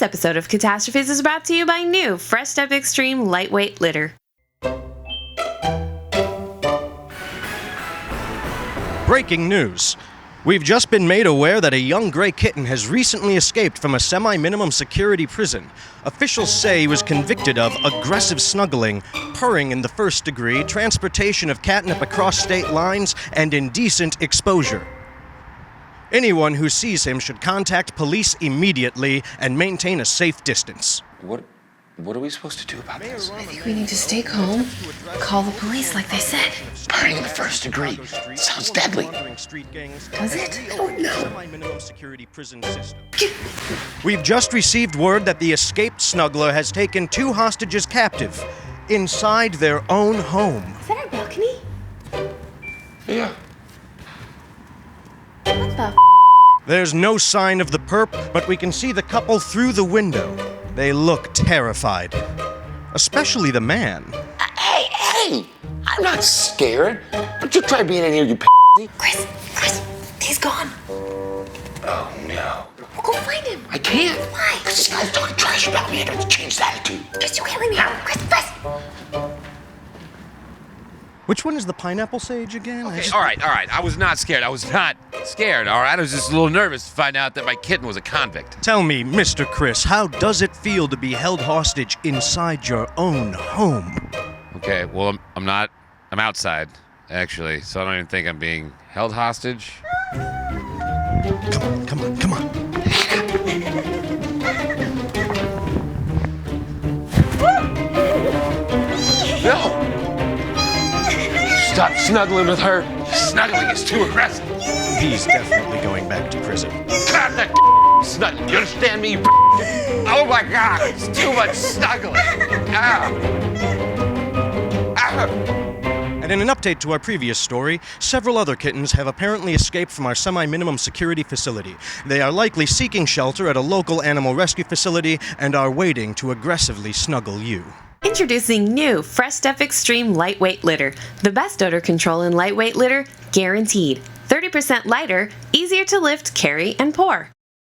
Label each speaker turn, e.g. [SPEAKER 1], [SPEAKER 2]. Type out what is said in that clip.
[SPEAKER 1] This episode of Catastrophes is brought to you by new Fresh Step Extreme Lightweight Litter.
[SPEAKER 2] Breaking news. We've just been made aware that a young gray kitten has recently escaped from a semi-minimum security prison. Officials say he was convicted of aggressive snuggling, purring in the first degree, transportation of catnip across state lines, and indecent exposure. Anyone who sees him should contact police immediately and maintain a safe distance.
[SPEAKER 3] What are we supposed to do about this?
[SPEAKER 4] I think we need to stay calm, call the police like they said.
[SPEAKER 3] Purring in the first degree. Sounds deadly.
[SPEAKER 4] Does it? I don't know.
[SPEAKER 2] We've just received word that the escaped snuggler has taken 2 hostages captive inside their own home.
[SPEAKER 4] Is that our balcony?
[SPEAKER 3] Yeah.
[SPEAKER 4] What the
[SPEAKER 2] There's no sign of the perp, but we can see the couple through the window. They look terrified, especially the man.
[SPEAKER 3] Hey! I'm not scared. Don't you try being in here, you
[SPEAKER 4] Chris, he's gone.
[SPEAKER 3] Oh, no.
[SPEAKER 4] We'll go find him.
[SPEAKER 3] I can't.
[SPEAKER 4] Why?
[SPEAKER 3] Because this guy's talking trash about me. I got to change the attitude.
[SPEAKER 4] Just you hear me out. Chris.
[SPEAKER 2] Which one is the pineapple sage again?
[SPEAKER 5] Okay, all right. I was not scared. I was just a little nervous to find out that my kitten was a convict.
[SPEAKER 2] Tell me, Mr. Chris, how does it feel to be held hostage inside your own home?
[SPEAKER 5] Okay, well, I'm outside, actually, so I don't even think I'm being held hostage.
[SPEAKER 2] Come on.
[SPEAKER 3] No! Stop snuggling with her. Snuggling is too aggressive.
[SPEAKER 2] He's definitely going back to prison.
[SPEAKER 3] God, that snuggling. You understand me? Oh my God, it's too much snuggling. Ow.
[SPEAKER 2] And in an update to our previous story, several other kittens have apparently escaped from our semi-minimum security facility. They are likely seeking shelter at a local animal rescue facility and are waiting to aggressively snuggle you.
[SPEAKER 1] Introducing new Fresh Step Extreme Lightweight Litter. The best odor control in lightweight litter, guaranteed. 30% lighter, easier to lift, carry, and pour.